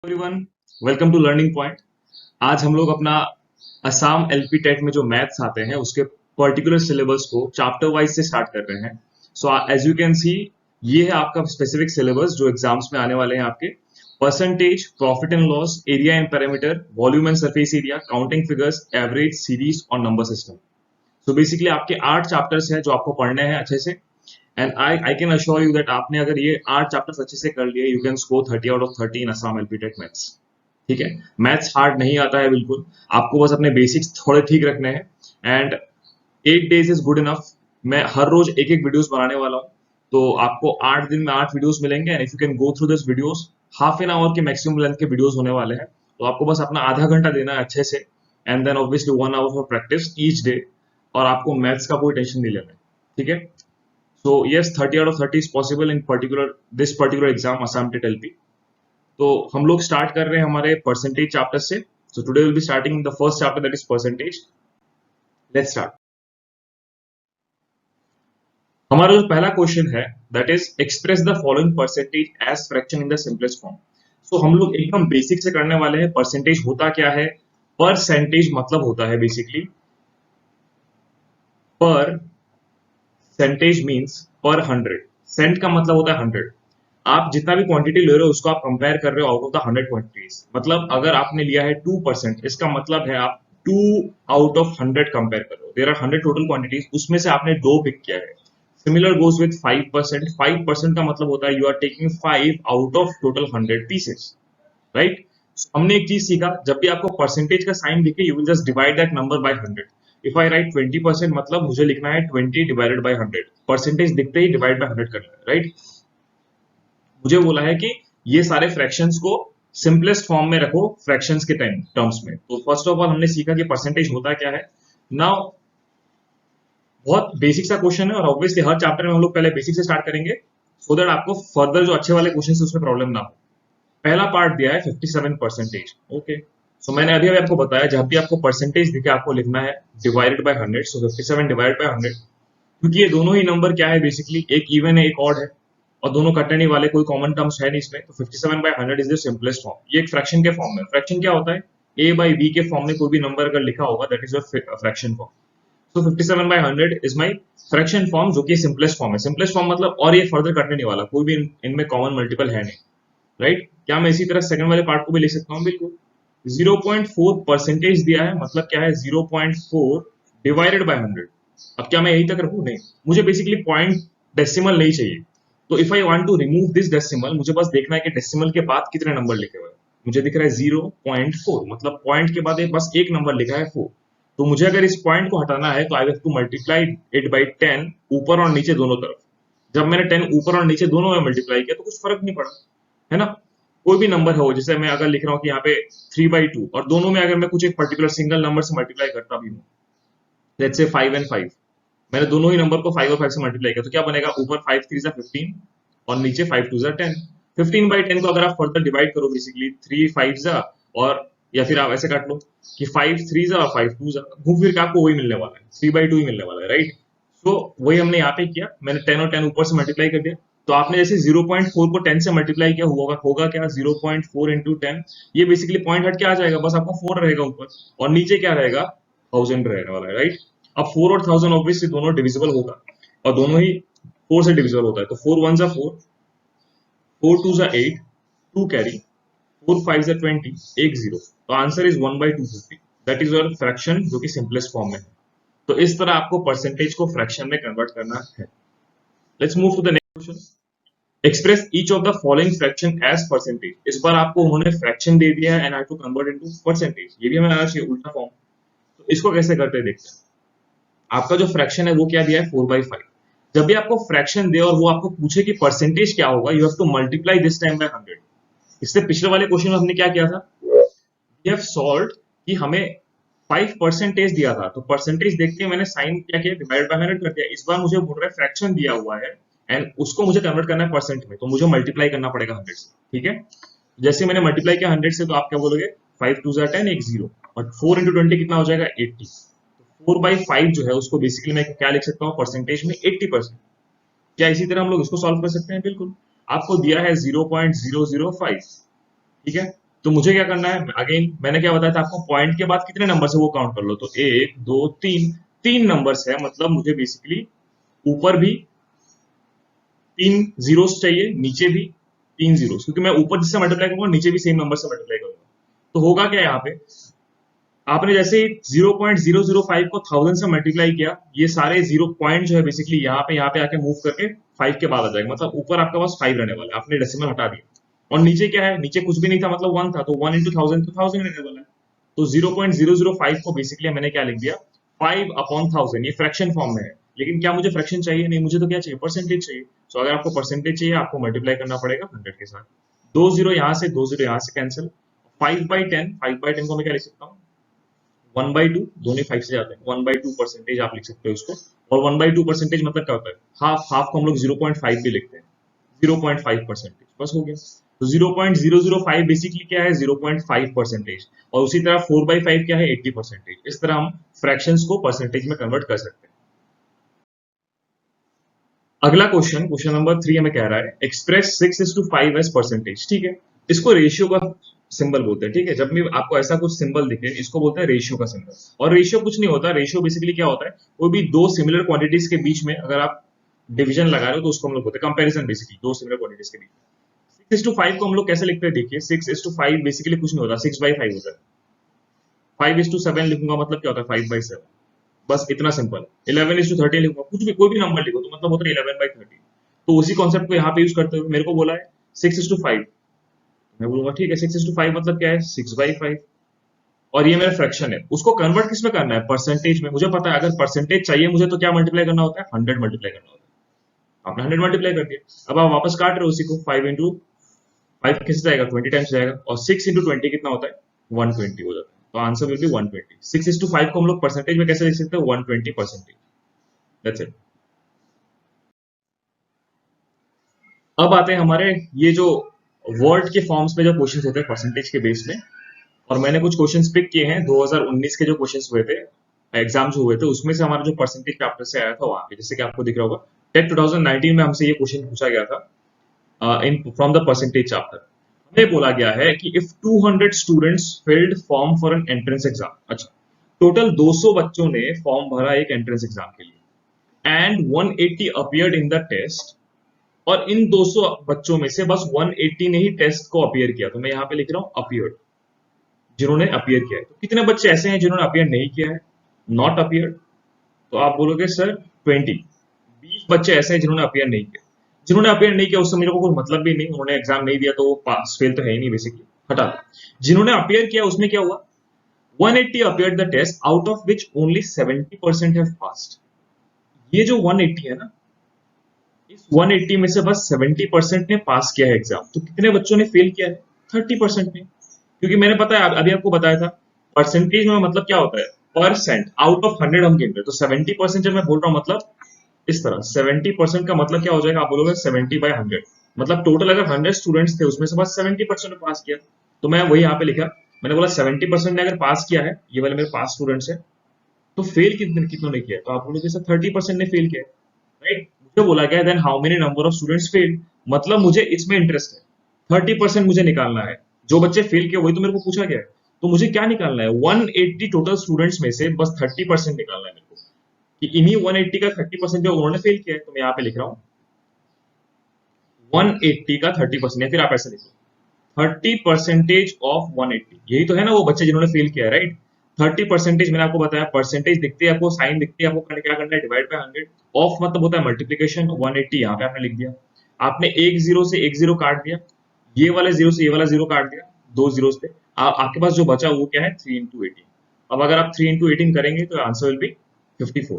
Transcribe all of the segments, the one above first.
Everyone, welcome to learning point. आज हम लोग अपना असम एलपी टेट में जो मैथ्स आते हैं उसके पर्टिकुलर सिलेबस को चैप्टर वाइज से स्टार्ट कर रहे हैं। So as you can see, ये है आपका स्पेसिफिक सिलेबस जो एग्जाम्स में आने वाले हैं आपके। Percentage, profit and loss, area and parameter, volume and surface area, counting figures, average, series और नंबर सिस्टम। सो बेसिकली आपके 8 चैप्टर्स हैं जो आपको पढ़ने हैं अच्छे से। And I can assure you that आपने अगर ये 8 चैप्टर्स अच्छे से कर लिए, you can score 30 out of 30 in Assam LP TET maths. ठीक है, मैथ्स हार्ड नहीं आता है बिल्कुल, आपको बस अपने बेसिक्स थोड़े ठीक रखने हैं। And 8 days is good enough. मैं हर रोज एक एक वीडियोस बनाने वाला हूँ, तो आपको 8 दिन में 8 वीडियोस मिलेंगे। And if you can go through this videos, half an hour के मैक्सिमम लेंथ के वीडियोस होने वाले हैं, तो आपको बस अपना आधा घंटा देना है अच्छे से। And then obviously 1 hour for practice each day. और आपको मैथ्स का कोई टेंशन नहीं लेना है, ठीक है। So yes, 30 out of 30 is possible in particular this particular exam Assam TET LP. तो हम लोग स्टार्ट कर रहे हैं हमारे परसेंटेज चैप्टर से। So today will be starting the first chapter, that is percentage. Let's start. हमारा जो पहला क्वेश्चन है that is express the following percentage as fraction in the simplest form. So हम लोग एकदम बेसिक से करने वाले हैं। परसेंटेज होता क्या है? परसेंटेज मतलब होता है बेसिकली पर सेंटेज मीन्स पर 100। सेंट का मतलब होता है 100। आप जितना भी क्वांटिटी ले रहे हो उसको आप कंपेयर कर रहे हो आउट ऑफ द 100 क्वांटिटीज। मतलब अगर आपने लिया है 2%, इसका मतलब है आप 2 आउट ऑफ 100 कंपेयर कर रहे हो। देयर आर 100 टोटल क्वांटिटीज, उसमें से आपने 2 पिक किया है। Similar goes with 5%। 5% का मतलब होता है you are taking 5 out of total 100 pieces, right. हमने एक चीज सीखा, जब भी आपको परसेंटेज का साइन दिखे you will just divide that number by 100। If I right 20%, मतलब मुझे लिखना है 20 डिवाइडेड बाय 100। परसेंटेज दिखते ही डिवाइड बाय 100 करना है, राइट। मुझे बोला है कि ये सारे फ्रैक्शंस को सिंपलेस्ट फॉर्म में रखो फ्रैक्शंस के टाइम टर्म्स में। तो फर्स्ट ऑफ ऑल हमने सीखा कि परसेंटेज होता क्या है। नाउ बहुत बेसिक सा क्वेश्चन है और ऑब्वियसली हर चैप्टर में हम लोग पहले बेसिक से स्टार्ट करेंगे, सो दैट आपको फर्दर जो अच्छे वाले क्वेश्चन उसमें प्रॉब्लम ना हो। पहला पार्ट दिया है 57%। ओके, सो मैंने अभी अभी आपको बताया जब भी आपको परसेंटेज दिखे आपको लिखना है divided by 100। So 57 divided by 100, क्योंकि ये दोनों ही नंबर क्या है बेसिकली, एक इवन है एक ऑड है और दोनों कटने नहीं वाले, कोई कॉमन टर्म्स है नहीं इसमें। तो 57 by 100 is the simplest form. ये एक फ्रैक्शन के फॉर्म में। फ्रैक्शन क्या होता है? ए बाई बी के फॉर्म में कोई भी नंबर अगर लिखा होगा that is a fraction form. So 57 by 100 is my fraction form, जो कि सिंपलेस्ट फॉर्म है। सिंपलेस्ट फॉर्म मतलब और ये फर्दर कटने नहीं वाला, कोई भी इनमें कॉमन मल्टीपल है नहीं, राइट। क्या मैं इसी तरह सेकंड वाले पार्ट को भी लिख सकता हूँ? बिल्कुल। 0.4 परसेंटेज दिया है, मतलब क्या है 0.4 डिवाइडेड बाय 100। अब क्या मैं यही तक रखूं? नहीं, मुझे बेसिकली पॉइंट डेसिमल नहीं चाहिए। तो if I want to remove this decimal, मुझे बस देखना है कि डेसिमल के बाद कितने नंबर लिखे हुए हैं। मुझे दिख रहा है 0.4, मतलब पॉइंट के बाद बस एक नंबर लिखा है 4। तो मुझे अगर इस पॉइंट को हटाना है तो I have to multiply it by 10 ऊपर और नीचे दोनों तरफ। जब मैंने 10 ऊपर और नीचे दोनों में मल्टीप्लाई किया तो कुछ फर्क नहीं पड़ा, है ना। कोई भी नंबर हो, जैसे मैं अगर लिख रहा हूँ कि यहाँ पे 3/2 और दोनों में अगर मैं कुछ एक पर्टिकुलर सिंगल नंबर से मल्टीप्लाई करता भी हूँ, लेट्स से 5 and 5, मैंने दोनों ही नंबर को 5 और 5 से मल्टीप्लाई किया तो क्या बनेगा? ऊपर 5 3 15 और नीचे 5 2 10। 15/10 को अगर आप फर्दर डिवाइड करो बेसिकली 3 5 और या फिर आप ऐसे काट लो कि 5 3 और 5 2, घूम फिर के आपको वही मिलने वाला है, 3/2 ही मिलने वाला है, राइट। तो वही हमने यहाँ पे किया, मैंने 10 और 10 ऊपर से मल्टीप्लाई कर दिया। तो आपने जैसे 0.4 को 10 से मल्टीप्लाई किया, होगा क्या? 0.4 इंटू 10। ये बेसिकली पॉइंट हट के आ जाएगा, बस आपका 4 रहेगा ऊपर और नीचे क्या रहेगा? 1000 रहने वाला है, राइट। अब 4 और 1000 ऑब्वियसली दोनों डिविजिबल होगा और दोनों ही 4 से डिविजिबल होता है। तो 4 1 4, 4 2 8, 2 कैरी, 4 5 20, एक 0। तो answer is 1/250। That is your fraction, जो कि सिंपलेस्ट फॉर्म में है। तो इस तरह आपको परसेंटेज को फ्रैक्शन में कन्वर्ट करना है। Let's move to the next question. Express each of the following fraction as percentage. इस बार आपको उन्होंने फ्रैक्शन दे दिया है and I to convert into percentage. ये भी हमें आना चाहिए उल्टा फॉर्म। तो इसको कैसे करते हैं देखते हैं। आपका जो फ्रैक्शन है वो क्या दिया है? 4/5। जब भी आपको फ्रैक्शन दे और वो आपको पूछे कि परसेंटेज क्या होगा, you have to multiply this time by 100। इससे पिछले वाले क्वेश्चन में हमने क्या किया था? वी हैव सॉल्व्ड कि हमें 5% दिया था, तो परसेंटेज देख के मैंने साइन क्या किया? डिवाइड बाय 100 कर दिया। इस बार मुझे बोल रहा है फ्रैक्शन दिया हुआ है एंड उसको मुझे कन्वर्ट करना है परसेंट में, तो मुझे मल्टीप्लाई करना पड़ेगा 100 से, ठीक है। जैसे मैंने मल्टीप्लाई किया 100 से, तो आप क्या बोलोगे? 5 2 10, एक 0 और 4 इंटू 20 कितना हो जाएगा? 80। 4/5 जो है उसको बेसिकली मैं क्या लिख सकता हूँ परसेंटेज में? 80%। क्या इसी तरह हम लोग इसको सॉल्व कर सकते हैं? बिल्कुल। आपको दिया है 0.005, ठीक है। तो मुझे क्या करना है, अगेन मैंने क्या बताया था आपको, पॉइंट के बाद कितने नंबर है वो काउंट कर लो, तो एक दो तीन, तीन नंबर्स है, मतलब मुझे बेसिकली ऊपर भी तीन जीरोस चाहिए, नीचे भी तीन जीरोस, क्योंकि मैं ऊपर जिससे मल्टीप्लाई करूंगा नीचे भी सेम नंबर से मल्टीप्लाई करूंगा। तो होगा क्या यहाँ पे, आपने जैसे 0.005 को 1000 से मल्टीप्लाई किया, ये सारे जीरो पॉइंट जो है बेसिकली यहाँ पे आके मूव करके 5 के बाद आ जाएगा, मतलब ऊपर आपके पास 5 रहने वाला है, आपने डेसिमल हटा दिया। और नीचे क्या है, नीचे कुछ भी नहीं था, मतलब 1 था, तो 1 इंटू थाउजेंड तो 1000 रहने वाला है। तो 0.005 को बेसिकली मैंने क्या लिख दिया, 5 अपॉन 1000, ये फ्रैक्शन फॉर्म में है। लेकिन क्या मुझे फ्रैक्शन चाहिए, नहीं, मुझे तो क्या चाहिए, परसेंटेज चाहिए। तो अगर आपको परसेंटेज चाहिए, आपको मल्टीप्लाई करना पड़ेगा 100 के साथ। दो जीरो यहाँ से, दो जीरो यहाँ से कैंसिल, 5/10, 5/10 को मैं क्या लिख सकता हूँ, 1/2, दोनों 5 से जाते हैं, 1/2 परसेंटेज आप लिख सकते हो इसको। और 1/2 परसेंटेज मतलब क्या होता है, हाफ, हाफ को हम लोग 0.5 भी लिखते हैं, 0.5 परसेंटेज, बस हो गया। तो 0.005 बेसिकली क्या है, 0.5 परसेंटेज। और उसी तरह 4/5 क्या है, 80 परसेंटेज। इस तरह हम फ्रैक्शंस को परसेंटेज में कन्वर्ट कर सकते हैं। अगला क्वेश्चन, क्वेश्चन नंबर 3 हमें कह रहा है, एक्सप्रेस 6:5 एज परसेंटेज। ठीक है, इसको रेशियो का सिंबल बोलते हैं। ठीक है, जब भी आपको ऐसा कुछ सिंबल दिखे, इसको बोलते हैं रेशियो का सिंबल। और रेशियो कुछ नहीं होता, रेशियो बेसिकली क्या होता है, कोई भी दो सिमिलर क्वांटिटीज के बीच में अगर आप डिवीजन लगा रहे हो तो उसको हम लोग बोलते हैं कंपैरिजन, बेसिकली दो सिमिलर क्वांटिटीज के बीच। 6:5 को हम लोग कैसे लिखते हैं, देखिए 6:5 बेसिकली कुछ नहीं होता, 6/5 होता है। 5:7 लिखूंगा मतलब क्या होता है, 5/7, बस इतना सिंपल। 11:13 लिखूंगा, कुछ भी कोई भी नंबर लिखो तो मतलब होता है 11/13। तो उसी कॉन्सेप्ट को यहाँ पे यूज करते हुए मेरे को बोला है 6:5, मैं बोलूंगा ठीक है, 6:5 मतलब क्या है, 6/5। और ये मेरा फ्रैक्शन है, उसको कन्वर्ट किस में करना है, परसेंटेज में। मुझे पता है अगर परसेंटेज चाहिए मुझे तो क्या मल्टीप्लाई करना होता है, 100 मल्टीप्लाई करना होता है। आपने 100 मल्टीप्लाई कर दिया, अब आप वापस काट रहे हो उसी को, 5 कैसे जाएगा, 20 टाइम्स जाएगा, और 6 × 20 कितना होता है, 120 हो जाता है। तो आंसर विल बी 120। 6:5 को हम लोग परसेंटेज में कैसे लिख सकते हैं, 120 परसेंटेज। That's it. अब आते हैं हमारे ये जो वर्ड के फॉर्म्स में जो क्वेश्चंस होते हैं परसेंटेज के बेस में। और मैंने कुछ क्वेश्चंस पिक किए हैं 2019 के जो क्वेश्चंस हुए थे, एग्जाम जो हुए थे, उसमें से हमारा जो परसेंटेज चैप्टर से आया था वहां पे, जैसे कि आपको दिख रहा होगा, टेट 2019 में हमसे ये क्वेश्चन पूछा गया था in from the percentage chapter. हमें बोला गया है कि if 200 students field form for an entrance exam, अच्छा, टोटल 200 बच्चों ने फॉर्म भरा एक एंट्रेंस एग्जाम के लिए, and 180 appeared in the test, और इन 200 बच्चों में से बस 180 ने ही टेस्ट को अपीयर किया। तो मैं यहाँ पे लिख रहा हूँ अपीयर्ड, जिन्होंने अपीयर किया है। तो कितने बच्चे ऐसे हैं जिन्होंने अपीयर नहीं किया है, नॉट अपीयर्ड, तो आप बोलोगे सर 20 बच्चे ऐसे हैं जिन्होंने अपीयर नहीं किया। जिन्होंने अपीयर नहीं किया उससे मेरे को कोई मतलब भी नहीं, उन्होंने एग्जाम नहीं दिया तो वो पास फेल तो है ही नहीं, बेसिकली हटा दो। जिन्होंने अपीयर किया उसमें क्या हुआ, 180 appeared the test, out of which only 70% have passed. ये जो 180 है ना, इस 180 में से बस 70% ने पास किया है एग्जाम। तो कितने बच्चों ने फेल किया है, 30% ने। क्योंकि मैंने पता है अभी आपको बताया था परसेंटेज में मतलब क्या होता है, परसेंट आउट ऑफ 100 हम गिन रहे हैं। तो 70% जब मैं बोल रहा हूँ मतलब इस तरह 70% का मतलब क्या हो जाएगा, आप बोलोगे 70/100, मतलब टोटल अगर 100 स्टूडेंट्स थे उसमें से बस 70% ने पास किया। तो मैं वही यहाँ पे लिखा, मैंने बोला 70% ने अगर पास किया है, ये वाले मेरे पास स्टूडेंट्स है, तो फेल कितनों ने किया, तो आप बोलोगे सर 30% ने फेल किया, राइट। मुझे बोला गया then how many number of students fail, मतलब मुझे इसमें इंटरेस्ट है, 30% मुझे निकालना है। जो बच्चे फेल किए वही तो मेरे को पूछा गया है, तो मुझे क्या निकालना है, 180 टोटल स्टूडेंट्स में से बस 30% निकालना है मेरे को, कि इन्हीं 180 का 30% जो उन्होंने फेल किया है। तो मैं यहाँ पे लिख रहा हूँ 180 का 30%, या फिर आप ऐसे लिखो 30% ऑफ 180, यही तो है ना वो बच्चे जिन्होंने फेल किया है, राइट। 30% मैंने आपको बताया, परसेंटेज दिखती है आपको, साइन दिखती है आपको, क्या करना है, डिवाइड बाय 100। ऑफ मतलब होता है मल्टीप्लीकेशन, 180 यहाँ पे आपने लिख दिया। आपने एक जीरो से एक जीरो काट दिया, ये वाले जीरो से ये वाला जीरो काट दिया, दो जीरो पे आपके पास जो बचा वो क्या है, 3 × 18। अब अगर आप 3 × 18 करेंगे तो आंसर विल बी 54।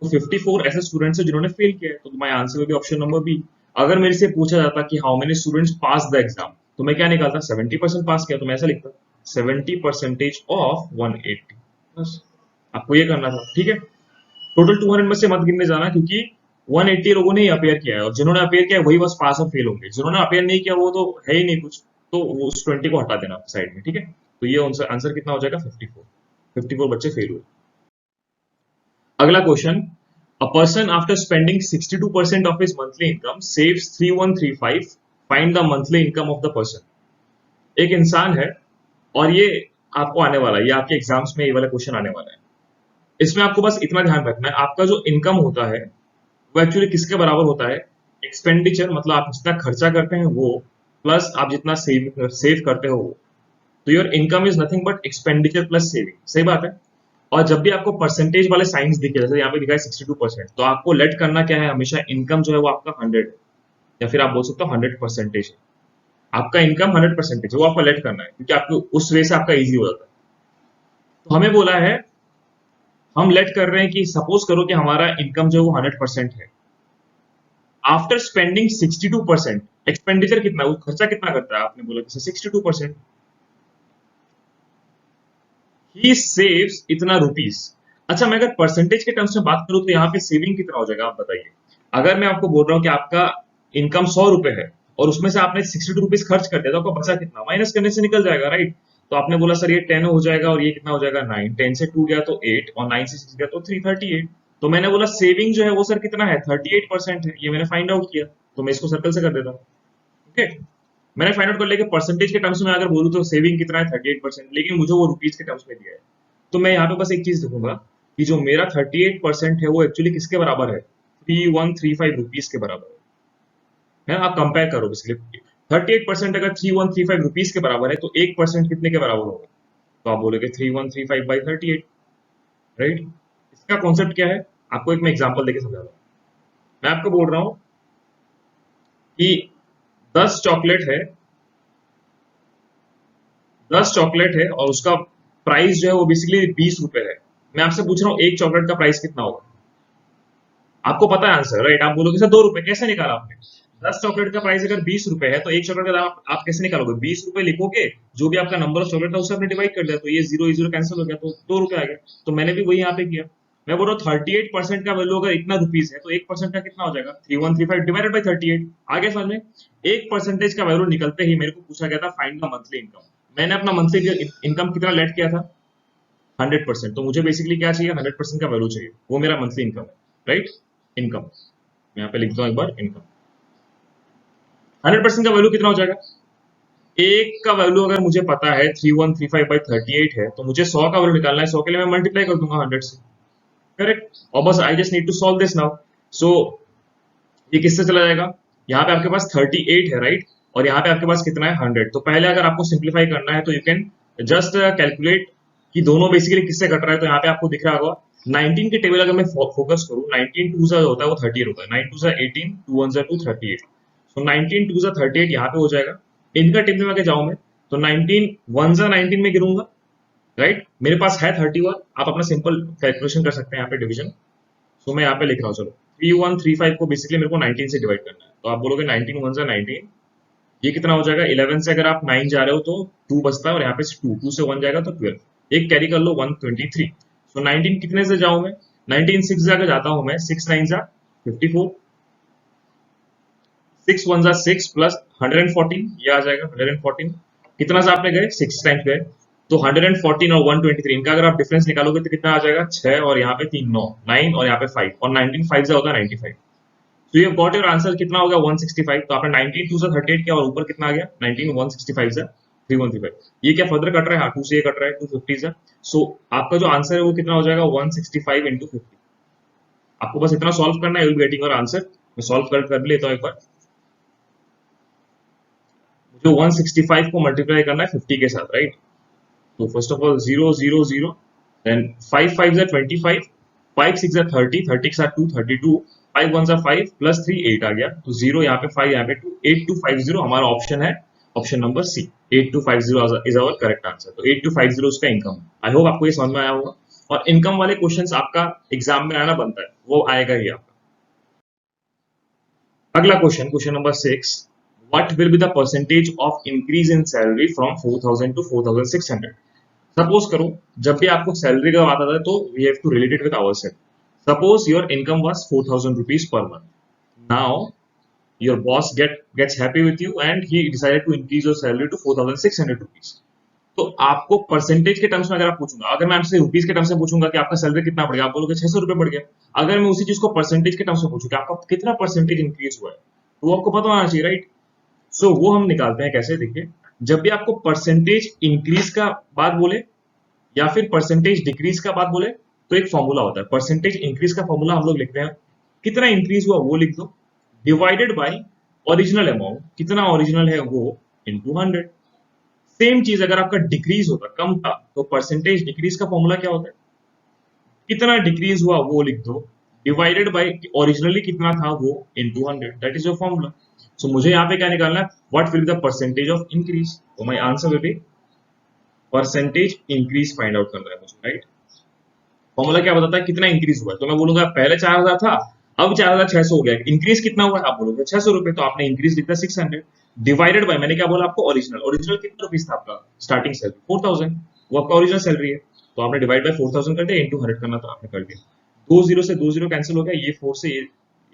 तो 54 ऐसे स्टूडेंट्स है जिन्होंने फेल किया है, तो my answer will be option number B. अगर मेरे से पूछा जाता कि how many students pass the exam, तो मैं क्या निकालता, 70% पास किया, तो मैं ऐसा लिखता 70% ऑफ 180। बस आपको ये करना था, ठीक है। टोटल 200 में से मत गिनने जाना, क्योंकि 180 लोगों ने ही अपेयर किया है, और जिन्होंने अपेयर किया है वही बस पास और फेल होंगे, जिन्होंने अपेयर नहीं किया वो तो है ही नहीं कुछ, तो वो उस 20 को हटा देना साइड में, ठीक है। तो ये आंसर कितना हो जाएगा, 54। 54 बच्चे फेल हुए। अगला question, a person after spending 62% of his monthly income saves 3135, find the monthly income of the person. एक इंसान है और ये आपको आने वाला है, ये आपके एग्जाम्स में ये वाला क्वेश्चन आने वाला है। इसमें आपको बस इतना ध्यान रखना है, आपका जो इनकम होता है वो एक्चुअली किसके बराबर होता है? एक्सपेंडिचर, मतलब आप जितना खर्चा करते हैं वो, प्लस आप जितना सेव करते हो वो। तो your income is nothing but expenditure plus saving. सही बात है। और जब भी आपको परसेंटेज वाले साइंस दिखे, जैसे यहाँ पे दिखा है 62%, तो आपको लेट करना क्या है? हमेशा इनकम जो है वो आपका 100 है, या फिर आप बोल सकते हो 100% है। आपका इनकम 100% है, वो आपको लेट करना है, क्योंकि आपको उस वे से आपका इजी हो जाता है। तो हमें बोला है, हम लेट कर रहे हैं कि सपोज करो कि हमारा इनकम जो है वो 100% है। आफ्टर स्पेंडिंग 62%, एक्सपेंडिचर कितना, वो खर्चा कितना करता है? आपने बोला जैसे 62%, ही सेव्स इतना रुपीस। अच्छा, मैं अगर परसेंटेज के टर्म्स में बात करूं तो यहाँ पे सेविंग कितना हो जाएगा, आप बताइए। अगर मैं आपको बोल रहा हूँ कि आपका इनकम 100 रुपए है और उसमें से आपने 62 रुपीज खर्च कर दिया, तो आपका बचा कितना? माइनस करने से निकल जाएगा, राइट? तो आपने बोला सर ये 10 हो जाएगा और ये कितना हो जाएगा 9, 10 से 2 गया तो 8 और 9 से 6 गया तो 338। तो मैंने बोला सेविंग जो है वो सर कितना है? 38% है, ये मैंने फाइंड आउट किया, तो मैं इसको सर्कल से कर देता हूँ। ओके, मैंने फाइंड आउट कर लिया कि परसेंटेज के टर्म्स में अगर बोलूँ तो सेविंग कितना है? 38%, लेकिन मुझे वो रुपीज के टर्म्स में दिया है। तो मैं यहाँ पे बस एक चीज लिखूंगा कि जो मेरा 38% है वो एक्चुअली किसके बराबर है? 3135 रुपीज के बराबर है ना? आप कंपेयर करो बेसिकली, 38% अगर 3135 रुपीज के बराबर है तो 1% कितने के बराबर होगा? तो आप बोलोगे 3135/38, राइट? इसका कॉन्सेप्ट क्या है, आपको एक मैं एग्जांपल देके समझा रहा हूँ। मैं आपको बोल रहा हूँ कि 10 चॉकलेट है, 10 चॉकलेट है और उसका प्राइस जो है वो बेसिकली 20 रुपए है। मैं आपसे पूछ रहा हूँ एक चॉकलेट का प्राइस कितना होगा? आपको पता है आंसर, राइट? आप बोलोगे सर 2 रुपए, कैसे निकाला आपने? 10 चॉकलेट का प्राइस अगर 20 रुपए है तो एक चॉकलेट का दाम आप कैसे निकालोगे? 20 रुपए लिखोगे, जो भी आपका नंबर ऑफ चॉकलेट था उससे आपने डिवाइड कर दिया, तो ये जीरो जीरो कैंसिल हो गया, तो 2 रुपए आ गया। तो मैंने भी वही यहाँ पे किया। मैं बोल रहा हूँ 38% का वैल्यू अगर इतना रुपीज है तो 1% का कितना हो जाएगा? 3135 डिवाइडेड बाई 38। आगे समझ में? 1% का वैल्यू निकलते ही मेरे को पूछा गया था फाइंड द मंथली इनकम। मैंने अपना मंथली इनकम कितना लेट किया था? 100%। तो मुझे बेसिकली क्या चाहिए? 100% का वैल्यू चाहिए, वो मेरा मंथली इनकम है, राइट? इनकम, मैं यहाँ पे लिखता हूँ एक बार, इनकम 100% का वैल्यू कितना हो जाएगा? एक का वैल्यू अगर मुझे पता है 3135/38 है, तो मुझे 100 का वैल्यू निकालना है। 100 के लिए मैं मल्टीप्लाई कर दूंगा 100 से, करेक्ट? और बस I just need to solve this now. So ये किससे चला जाएगा? यहाँ पे आपके पास 38 है, राइट? और यहाँ पे आपके पास कितना है? 100। तो पहले अगर आपको सिंप्लीफाई करना है तो यू कैन जस्ट कैलकुलेट कि दोनों बेसिकली किससे कट रहा है। तो यहाँ पे आपको दिख रहा होगा 19 के टेबल अगर मैं फोकस करूँ, 19 टू जो होता है वो 38 होता है, 9 टू 18, 2 1 2 38। सो 19 टू 38 यहाँ पे हो जाएगा। इनका टेबल में आगे जाऊं मैं तो 19 1 19 में गिरूंगा, राइट? मेरे पास है 31, आप अपना सिंपल कैलकुलेशन कर सकते हैं यहाँ पे डिवीजन। सो मैं यहाँ पे लिख रहा हूँ, चलो 3135 को बेसिकली मेरे को 19 से डिवाइड करना है। तो आप बोलोगे 19 1 19, ये कितना हो जाएगा? 11 से अगर आप 9 जा रहे हो तो 2 बचता है और यहाँ पे 2 से 1 जाएगा तो 12, एक कैरी कर लो 123। सो 19 कितने से जाऊं मैं? 19 6 जाकर जाता हूं मैं, 6 9 जा 54, 6 1 जा 6 प्लस 114, ये आ जाएगा 114। कितना से आपने गए? 6 टाइम्स गए, तो 114 और 123 इनका अगर आप डिफरेंस निकालोगे तो कितना आ जाएगा? 6 और यहाँ पे 3 9 9 और यहाँ पे 5 और 19 5 से होता है 95। तो ये गॉट योर आंसर कितना हो गया? 165। तो आपने 19 2 से 38 किया और ऊपर कितना आ गया? 19 165 से 3135। ये क्या फर्दर कट रहा है? हाँ, 2 से ये कट रहा है, 250 से। सो आपका जो आंसर है वो कितना हो जाएगा? 165 इंटू 50। आपको बस इतना सॉल्व करना है, you will be getting your answer. मैं सॉल्व कर लेता हूँ एक बार। मुझे 165 को मल्टीप्लाई करना है 50 के साथ, राइट? तो फर्स्ट ऑफ ऑल 0 0 0, देन 5 5 जा 25, 5 6 जा 30, 30 के साथ 2 32, 5 1 जा 5 प्लस 3 8 आ गया, तो 0 यहाँ पे 5 यहाँ पे 2, 8250 हमारा ऑप्शन है, option number C. 8250 is our correct answer. तो 8250 उसका इनकम है। आई होप आपको ये समझ में आया होगा, और इनकम वाले क्वेश्चंस आपका एग्जाम में आना बनता है, वो आएगा ही आपका। अगला question, question number 6, what will be the percentage of increase in salary from 4000 to 4600? Suppose करो जब भी आपको सैलरी का बात आता है तो we have to relate it with our self. Suppose your income was 4000 rupees per month. Now your boss gets happy with you and he decided to increase your salary to 4600 rupees. तो आपको percentage के terms में अगर आप पूछूंगा, अगर मैं आपसे रुपीज के टर्म्स में पूछूंगा कि आपका सैलरी कितना बढ़ गया, आप बोलोगे 600 रुपए बढ़ गया। अगर मैं उसी चीज को परसेंटेज के टर्म्स में पूछूं कि आपका कितना परसेंटेज इंक्रीज हुआ है, तो वो आपको पता होना चाहिए, राइट? सो वो हम निकालते हैं कैसे, देखिए जब भी आपको परसेंटेज इंक्रीज का बात बोले या फिर परसेंटेज डिक्रीज का बात बोले तो एक फॉर्मूला होता है। परसेंटेज इंक्रीज का फॉर्मूला हम लोग लिखते हैं, कितना इंक्रीज हुआ वो लिख दो, डिवाइडेड बाय ओरिजिनल अमाउंट, कितना ओरिजिनल है वो, इनटू 100। सेम चीज अगर आपका डिक्रीज होता, कम था, तो परसेंटेज डिक्रीज का फॉर्मूला क्या होता है, कितना डिक्रीज हुआ वो लिख दो, डिवाइडेड बाय ओरिजिनली कितना था वो, into 100। That is your formula. So मुझे यहाँ पे क्या निकालना है, what will be the percentage of increase, तो my answer will be percentage increase find out करना है मुझे, राइट। फॉर्मूला क्या बताता है, कितना इंक्रीज हुआ है, तो मैं बोलूंगा पहले 4000 था, अब 4600 हो गया, इंक्रीज कितना हुआ है, आप बोलोगे 600 रुपए, तो आपने इंक्रीज लिखा 600, डिवाइडेड बाय, मैंने क्या बोला आपको, ओरिजिनल, ओरिजिनल कितना रुपीस था आपका स्टार्टिंग सैलरी, 4000, वो आपका ओरिजिनल सैलरी है, तो आपने डिवाइड बाय 4000 कर दिया, इंटू 100 करना था, आपने कर दिया। 20 से 20 कैंसिल हो गया, ये 4 से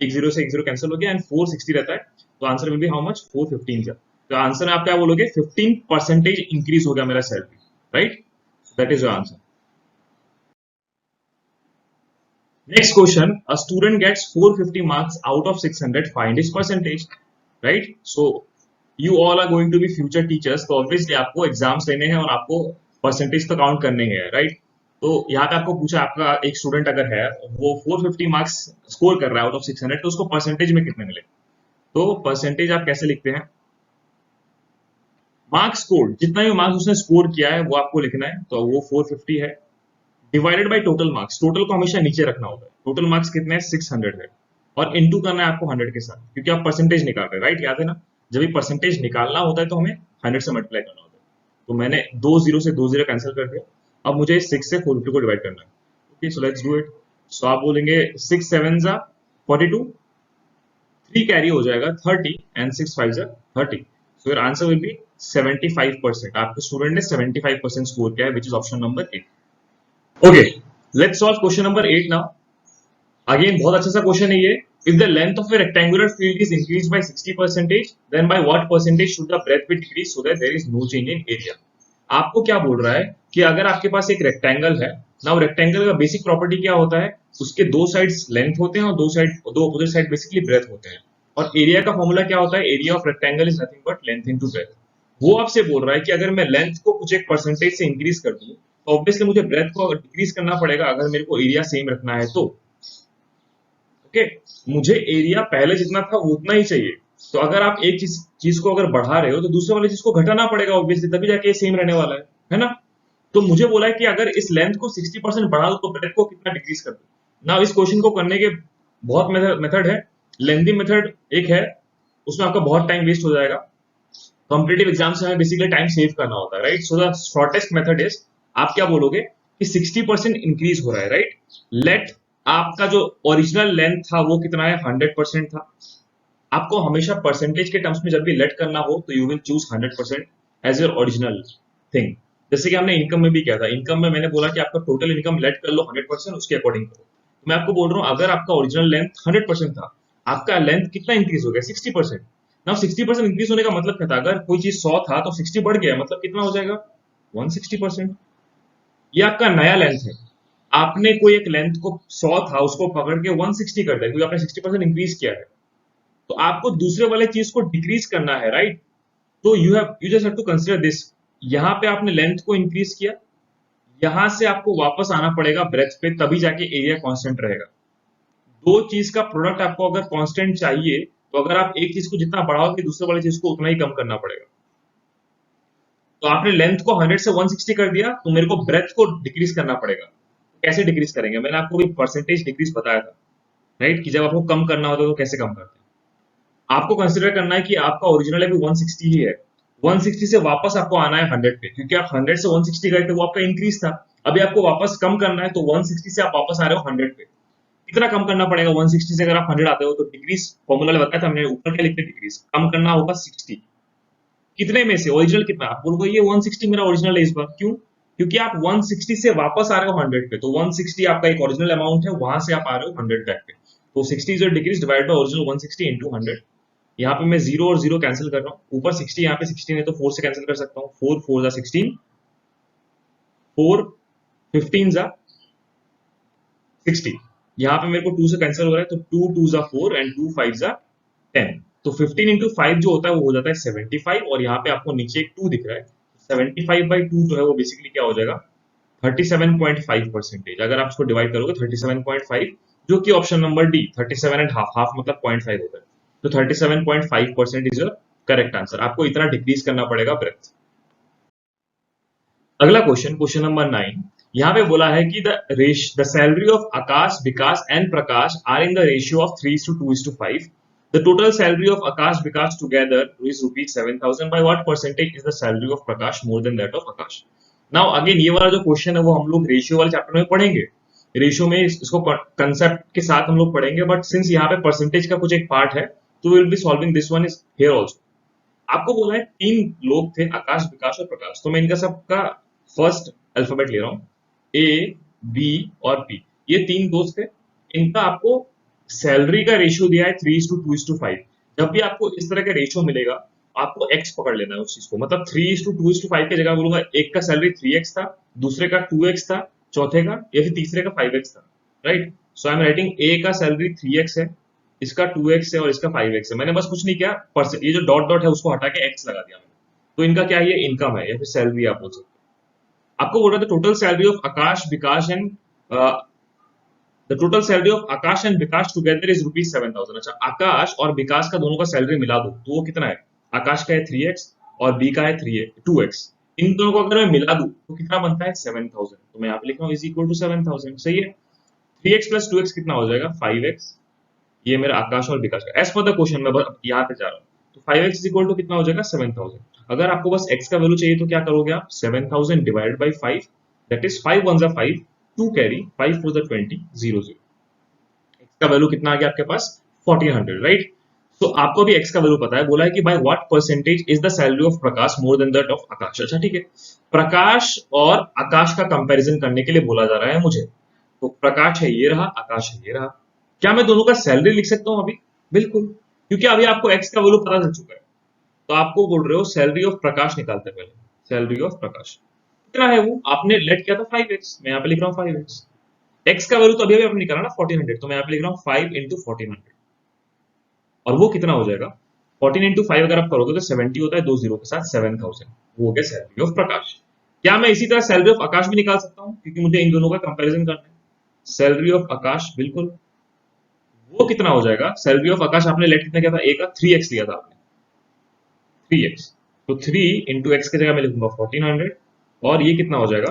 10 से 10 कैंसिल हो गया, एंड 460 रहता है, तो answer will B how much, 415। तो आंसर में आप क्या बोलोगे, 15% इंक्रीज हो गया मेरा salary, right. That is your answer. Next question, a student gets 450 marks out of 600, find his percentage, right? So you all are going to be future teachers, तो obviously आपको एग्जाम्स लेने हैं और आपको परसेंटेज तो काउंट करने हैं, right. तो यहाँ पे आपको पूछा, आपका एक स्टूडेंट अगर है वो 450 मार्क्स स्कोर कर रहा है आउट ऑफ 600, तो उसको परसेंटेज में कितने मिले, तो परसेंटेज आप कैसे लिखते हैं, मार्क्स स्कोर, जितना भी मार्क्स उसने स्कोर किया है वो आपको लिखना है, तो वो 450 है, divided by total marks, total को हमेशा नीचे रखना होता है, टोटल मार्क्स कितने हैं, 600 है, और इनटू करना है आपको 100 के साथ, क्योंकि आप परसेंटेज निकाल रहे हैं, राइट, याद है ना, जब भी परसेंटेज निकालना होता है तो हमें 100 से मल्टीप्लाई करना होता है। तो मैंने 20 से 20 कैंसिल कर दिया, अब मुझे 6 से 450 को डिवाइड करना है, okay, so let's do it. So आप बोलेंगे 6 7 जा 42, 3 कैरी हो जाएगा 30, एंड 6 5 जा 30, so your answer will B 75%। आपके स्टूडेंट ने 75% स्कोर किया है, which is option number 8। Okay, let's solve question number 8 now. Again, बहुत अच्छा सा क्वेश्चन है ये। If the length of a rectangular field is increased by 60%, then by what percentage should the breadth be decreased so that there is no change in area? आपको क्या बोल रहा है कि अगर आपके पास एक रेक्टेंगल है ना, रेक्टेंगल का बेसिक प्रॉपर्टी क्या होता है, उसके दो साइड्स लेंथ होते हैं और दो अपोजिट साइड बेसिकली ब्रेथ होते हैं, और एरिया का फॉर्मूला क्या होता है, area of rectangle is nothing but length into breadth. वो आपसे बोल रहा है कि अगर मैं लेंथ को कुछ एक परसेंटेज से इंक्रीज कर दूं, तो ऑब्वियसली मुझे ब्रेथ को डिक्रीज करना पड़ेगा अगर मेरे को एरिया सेम रखना है तो, ओके। मुझे एरिया पहले जितना था वो उतना ही चाहिए, तो अगर आप एक चीज को अगर बढ़ा रहे हो तो दूसरे वाले चीज को घटाना पड़ेगा ऑब्वियसली, तभी जाके सेम रहने वाला है ना। तो मुझे बोला है कि अगर इस लेंथ को 60% बढ़ा दो तो ब्रेथ को कितना डिक्रीज कर दो ना। इस क्वेश्चन को करने के बहुत मेथड है, लेंथी मेथड एक है, उसमें आपका बहुत टाइम वेस्ट हो जाएगा, कॉम्पिटिटिव एग्जाम से हमें बेसिकली टाइम सेव करना होता है, right. So the shortest method is, आप क्या बोलोगे कि 60% इंक्रीज हो रहा है, राइट, लेट आपका जो ओरिजिनल लेंथ था वो कितना है, 100% था। आपको हमेशा परसेंटेज के टर्म्स में जब भी लेट करना हो तो you will choose 100% as your original thing. जैसे कि हमने इनकम में भी किया था, इनकम में मैंने बोला कि आपका टोटल इनकम लेट कर लो 100%, उसके अकॉर्डिंग करो। तो मैं आपको बोल रहा हूँ अगर आपका ओरिजिनल लेंथ 100% था, आपका लेंथ कितना इंक्रीज हो गया, 60%। ना 60% इंक्रीज होने का मतलब क्या था, अगर कोई चीज 100 था तो 60 बढ़ गया, मतलब कितना हो जाएगा, 160%। ये आपका नया लेंथ है, आपने कोई एक लेंथ को 100 था उसको पकड़ के 160 कर दिया, क्योंकि आपने 60% इंक्रीज किया है, तो आपको दूसरे वाले चीज को डिक्रीज करना है, राइट। तो you just have to consider this, यहाँ पे आपने लेंथ को इंक्रीज किया, यहां से आपको वापस आना पड़ेगा ब्रेथ पे, तभी जाके एरिया कांस्टेंट रहेगा। दो चीज का प्रोडक्ट आपको अगर कांस्टेंट चाहिए, तो अगर आप एक चीज को जितना बढ़ाओगे दूसरे वाली चीज को उतना ही कम करना पड़ेगा। तो आपने लेंथ को 100 से 160 कर दिया, तो मेरे को ब्रेथ को डिक्रीज करना पड़ेगा। कैसे डिक्रीज करेंगे, मैंने आपको भी परसेंटेज डिक्रीज बताया था, राइट, कि जब आपको कम करना होता है तो कैसे कम करते हैं। आपको कंसिडर करना है कि आपका ओरिजिनल अभी 160 ही है, 160 से वापस आपको आना है 100 पे, क्योंकि आप 100 से 160 गए थे वो आपका इंक्रीज था, अभी आपको वापस कम करना है, तो 160 से आप वापस आ रहे हो 100 पे। कितना कम करना पड़ेगा 160 से, अगर आप 100 आते हो तो डिक्रीज फॉर्मूला बताया था हमने, ऊपर क्या लिखते डिक्रीज, कम करना होगा 60, कितने में से, ओरिजिनल कितना, आप बोलोगे ये 160 मेरा ओरिजिनल है इस बार, क्यों, क्योंकि आप 160 से वापस आ रहे हो 100 पे, तो 160 आपका एक ओरिजिनल अमाउंट है, वहां से आप आ रहे हो 100 बैक पे, तो 60 is decrease divide by original 160 into 100। यहाँ पे मैं 0 और 0 कैंसिल कर रहा हूँ, ऊपर 60 यहाँ पे 16 है तो 4 से कैंसिल कर सकता हूँ, 4 4 जा 16, 4 15 जा 60, यहाँ पे मेरे को 2 से कैंसिल हो रहा है, तो 2 2 जा 4 एंड 2 5 जा 10, तो 15 इंटू 5 जो होता है वो हो जाता है 75, और यहाँ पे आपको नीचे एक 2 दिख रहा है, 75/2 जो है वो बेसिकली क्या हो जाएगा, 37.5%। अगर आप इसको डिवाइड करोगे 37.5, जो कि ऑप्शन नंबर डी 37.5, हाफ मतलब 0.5 होता है, तो 37.5% इज योर करेक्ट आंसर। आपको इतना डिक्रीज करना पड़ेगा ब्रेथ। अगला क्वेश्चन, क्वेश्चन नंबर 9, यहाँ पे बोला है कि the salary of Akash, Vikas and Prakash are in the ratio of 3:2:5। The total salary of Akash, Vikas together is rupees 7,000। By what percentage is the salary of Prakash more than that of Akash? Now again ये वाला जो question है वो हम लोग रेशियो वाले chapter में पढ़ेंगे, रेशियो में इसको कंसेप्ट के साथ हम लोग पढ़ेंगे, बट सिंस यहाँ पे परसेंटेज का कुछ एक पार्ट है, तो will be solving this one is here also. आपको बोला है 3 लोग थे, आकाश, विकास और प्रकाश, तो मैं इनका सबका फर्स्ट अल्फाबेट ले रहा हूँ, ए, बी और पी। ये 3 दोस्त थे, इनका आपको सैलरी का रेशियो दिया है 3:2:5। जब भी आपको इस तरह का रेशियो मिलेगा, आपको एक्स पकड़ लेना है उस चीज को, मतलब 3:2:5 की जगह बोलूंगा एक का सैलरी 3x था, दूसरे का 2x था, चौथे का या फिर तीसरे का 5x था, right? So I am writing a का सैलरी 3x है, इसका 2x है और इसका 5x है। मैंने बस कुछ नहीं किया, ये जो डॉट डॉट है उसको हटा के x लगा दिया मैंने, तो इनका क्या है, ये इनकम है या फिर सैलरी आप बोल सकते हो। आपको बोल रहा था total salary of Akash, Vikas and the total salary of Akash and Vikas together is rupees 7,000। अच्छा, आकाश और विकास का दोनों का सैलरी मिला दो तो वो कितना है, आकाश का है 3x और बी का है 2x। इन दोनों को अगर मैं मिला दूं तो कितना बनता है 7,000, तो मैं यहाँ पे लिख रहा हूँ इज इक्वल टू 7,000। सही है, 3x प्लस 2x कितना हो जाएगा 5x, ये मेरा आकाश और विकास का एज पर द क्वेश्चन, मैं यहाँ पे जा रहा हूँ, तो 5x इज इक्वल टू कितना हो जाएगा 7,000। अगर आपको बस x का वैल्यू चाहिए तो क्या करोगे आप, 7,000 divided by 5, that is 5 1 5, 2 carry, 5 4 20, 0 0। x का वैल्यू कितना आ गया आपके पास 1400, राइट? तो आपको भी x का वैल्यू पता है, बोला है कि by what percentage is the salary of Prakash more than that of Akash. अच्छा ठीक है, प्रकाश और आकाश का कंपैरिजन करने के लिए बोला जा रहा है मुझे, तो प्रकाश है ये रहा, आकाश है ये रहा, क्या मैं दोनों का सैलरी लिख सकता हूं अभी? बिल्कुल, क्योंकि अभी आपको x का वैल्यू पता चल चुका है, तो आपको बोल रहे हो सैलरी ऑफ प्रकाश निकालते पहले। सैलरी ऑफ प्रकाश कितना है, वो आपने लेट किया था 5x, मैं यहाँ पे लिख रहा हूँ 5x। x का वैल्यू तो अभी आपने निकाला ना 1400, तो मैं यहाँ पे लिख रहा हूँ 5 इंटू 1400, और वो कितना हो जाएगा 14 इंटू 5 अगर आप करोगे तो 70 होता है, 2 जीरो के साथ 7,000, वो हो गया सैलरी ऑफ प्रकाश। क्या मैं इसी तरह सैलरी ऑफ आकाश भी निकाल सकता हूँ, क्योंकि मुझे इन दोनों का कंपैरिजन करना है। सैलरी ऑफ आकाश, बिल्कुल, वो कितना हो जाएगा, सैलरी ऑफ आकाश आपने लेट कितना किया था, ए का 3x लिया था आपने, 3x, तो 3 इंटू एक्स की जगह मैं लिखूंगा 1400, और ये कितना हो जाएगा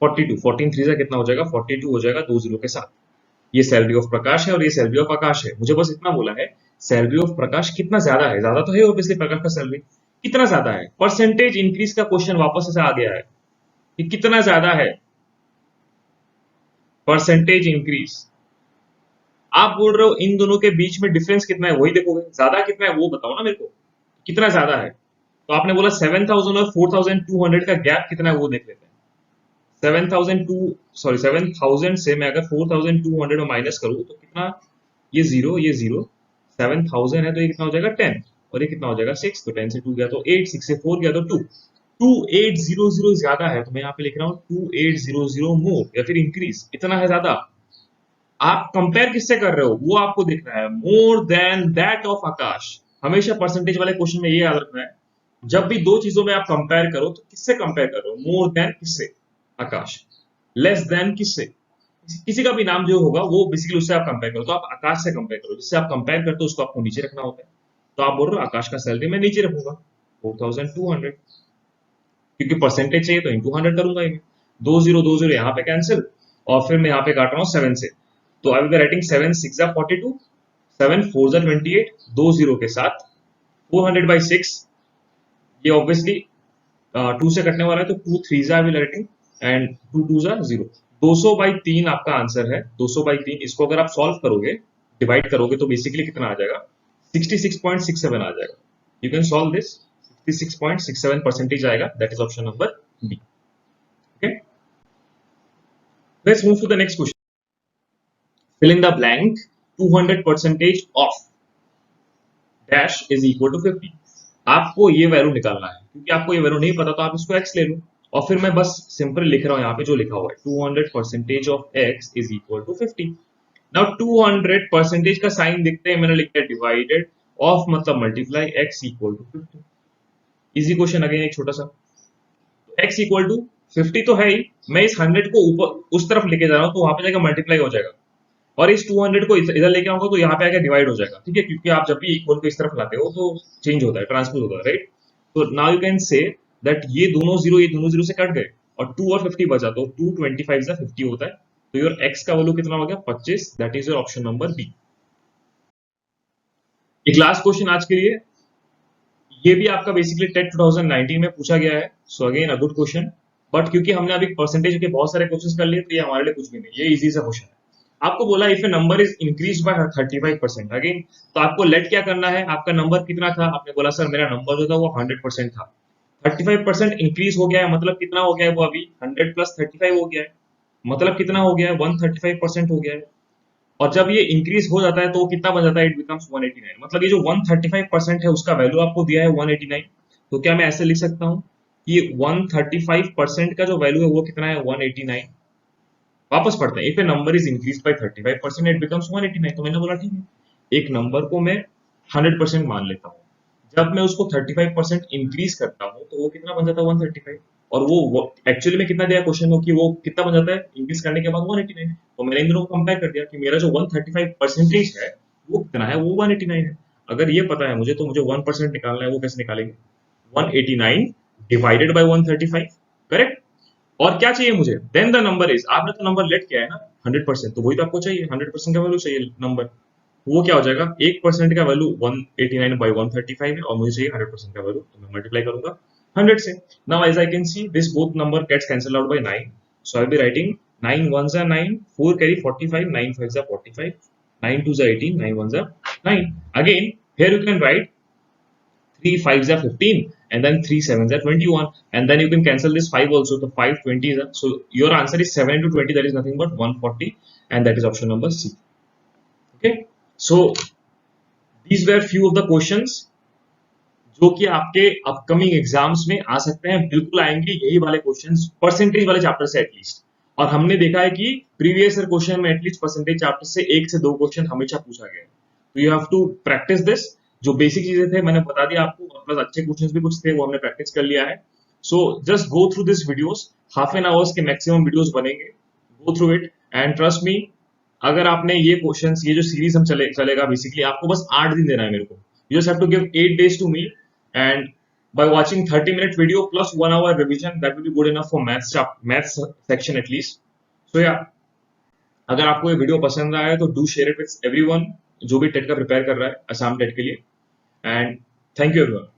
42, 14 3 से कितना हो जाएगा 42 हो जाएगा, 2 जीरो के साथ। ये सैलरी ऑफ प्रकाश है और ये सैलरी ऑफ आकाश है। मुझे बस इतना बोला है सैलरी ऑफ प्रकाश कितना ज्यादा है, ज्यादा तो है ऑब्वियसली प्रकाश का सैलरी, कितना ज्यादा है, परसेंटेज इंक्रीज का क्वेश्चन वापस से आ गया है कि कितना ज्यादा है, परसेंटेज इंक्रीज। आप बोल रहे हो इन दोनों के बीच में डिफरेंस कितना है, वही देखोगे, ज्यादा कितना है वो बताओ ना मेरे को, कितना ज्यादा है। तो आपने बोला 7,000 और 4,200 का गैप कितना है वो देख लेते हैं। 7,000 से मैं अगर 4,200 में माइनस करूं तो कितना, ये जीरो, ये जीरो, 7,000 है तो ये कितना हो जाएगा 10, और ये कितना हो जाएगा 6, तो 10 से 2 गया तो 8, 6 से 4 गया तो 2, 2800 ज्यादा है, तो मैं यहाँ पे लिख रहा हूँ 2800 मोर या फिर इंक्रीज, इतना है ज्यादा। आप कंपेयर किससे कर रहे हो वो आपको देखना है, मोर देन दैट ऑफ आकाश। हमेशा परसेंटेज वाले क्वेश्चन में ये याद रखना है, जब भी दो चीजों में आप कंपेयर करो तो किससे कंपेयर कर रहे हो, मोर देन किससे, आकाश, लेस देन किससे, किसी का भी नाम जो होगा वो बेसिकली उससे आप कंपेयर करो, तो आप आकाश से कंपेयर करो, जिससे आप कंपेयर करते हो उसको आपको नीचे रखना होता है। तो आप बोल रहे हो आकाश का सैलरी मैं नीचे रखूंगा 4,200, क्योंकि परसेंटेज चाहिए तो इंटू 100 करूंगा ये, 2 0 यहाँ पे कैंसिल, और फिर मैं यहाँ पे काट रहा हूँ 7 से, तो आई विल बी राइटिंग 7 6 42, 7 4 28, 2 0 के साथ 400/6, ये ऑब्वियसली 2 से कटने वाला है तो 2 3 आई विल राइटिंग, एंड 2 2 0, 200/3 आपका आंसर है। 200/3 इसको अगर आप सॉल्व करोगे, डिवाइड करोगे तो बेसिकली कितना आ जाएगा 66.67 आ जाएगा। You can solve this, 66.67 percentage आएगा, that is option number B. Okay, let's move to the next question. fill in the blank, 200% of dash is equal to 50। आपको ये वैल्यू निकालना है, क्योंकि आपको ये वैल्यू नहीं पता तो आप इसको x ले लो, और फिर मैं बस सिंपल लिख रहा हूं यहाँ पे जो लिखा हुआ है 200% of x is equal to 50। Now 200% का साइन दिखते हैं, मैंने लिखा है डिवाइडेड ऑफ मतलब multiply x equal to 50। Easy question again एक छोटा सा। x इक्वल टू 50 तो है ही, मैं इस 100 को ऊपर उस तरफ लेके जा रहा हूँ तो वहां पे जाकर मल्टीप्लाई हो जाएगा, और इस 200 को इधर लेके आऊंगा तो यहाँ पे आके डिवाइड हो जाएगा, ठीक है, क्योंकि आप जब भी इक्वल को इस तरफ लाते हो तो चेंज होता है, ट्रांसपोज होता है, राइट। तो now you can say that ये दोनों जीरो से कट गए और 2 और 50 बचा, तो 2 25 से 50 होता है, तो योर x का वैल्यू कितना हो गया 25, that is your option number B. एक लास्ट क्वेश्चन आज के लिए, ये भी आपका बेसिकली टेट 2019 में पूछा गया है, so again a good question, but क्योंकि हमने अभी परसेंटेज के बहुत सारे क्वेश्चंस कर लिए तो ये हमारे लिए कुछ भी नहीं, ये इजी सा क्वेश्चन है। आपको बोला if A number is increase by 35%, again तो आपको लेट क्या करना है, आपका नंबर कितना था, आपने बोला सर मेरा नंबर जो था वो 100% था, 35% इंक्रीज हो गया है, मतलब कितना हो गया है वो अभी 100 प्लस 35 हो गया है, मतलब कितना हो गया है 135% हो गया है। और जब ये इंक्रीज हो जाता है तो वो कितना बन जाता है, इट बिकम्स 189, मतलब ये जो 135% है उसका वैल्यू आपको दिया है 189, तो क्या मैं ऐसे लिख सकता हूँ कि 135% का जो वैल्यू है वो कितना है 189। वापस पढ़ते हैं, if A number is increase by 35% it becomes 189, तो मैंने बोला ठीक है एक नंबर को मैं 100% मान लेता हूँ, जब मैं उसको 35% इंक्रीज करता हूँ तो वो कितना बन जाता है 135, और वो एक्चुअली में कितना दिया क्वेश्चन में कि वो कितना बन जाता है इंक्रीज करने के बाद 189, तो मैंने इन दोनों को कंपेयर कर दिया कि मेरा जो 135% है वो कितना है, वो 189 है। अगर ये पता है मुझे तो मुझे 1% निकालना है, वो कैसे निकालेंगे, 189 डिवाइडेड बाय 135, करेक्ट। और क्या चाहिए मुझे, देन द नंबर इज, आपने तो नंबर लेट किया है ना 100%, तो वही तो आपको चाहिए, 100% का वैल्यू चाहिए नंबर, वो क्या हो जाएगा 1% का वैल्यू 189 बाई 135 है, और मुझे चाहिए 100% का वैल्यू, तो मैं मल्टीप्लाई करूंगा 100 से। Now as I can see this both number gets cancel out by 9, so I be writing 9 1s are 9, 4 carry 45, 9 5s are 45, 9 2s are 18, 9 1s are 9, again here you can write 3 5s are 15, and then 3 7s are 21, and then you can cancel this 5 also, the 5 20s are, so your answer is 7 into 20, that is nothing but 140, and that is option number C। Okay, so these were few of the questions जो कि आपके upcoming exams में आ सकते हैं, बिल्कुल आएंगे यही वाले क्वेश्चंस परसेंटेज वाले चैप्टर से एटलीस्ट, और हमने देखा है कि प्रीवियस ईयर क्वेश्चन में एटलीस्ट परसेंटेज चैप्टर से 1 से 2 क्वेश्चन हमेशा पूछा गया है, तो you have to practice this. जो बेसिक चीजें थे मैंने बता दिया आपको, प्लस अच्छे क्वेश्चंस भी कुछ थे वो हमने प्रैक्टिस कर लिया है। So just go through this videos, half an hours के मैक्सिमम वीडियोस बनेंगे, go through it and trust me, अगर आपने ये क्वेश्चंस, ये जो सीरीज हम चलेगा बेसिकली आपको बस 8 दिन देना है मेरे को, you just have to give 8 days to me, and by watching 30-minute video plus 1 hour revision, that will be good enough for maths section at least। So yeah, अगर आपको ये वीडियो पसंद आया है तो do share it with everyone जो भी TET का प्रिपेयर कर रहा है असम टेट के लिए, एंड थैंक यू एवरीवन।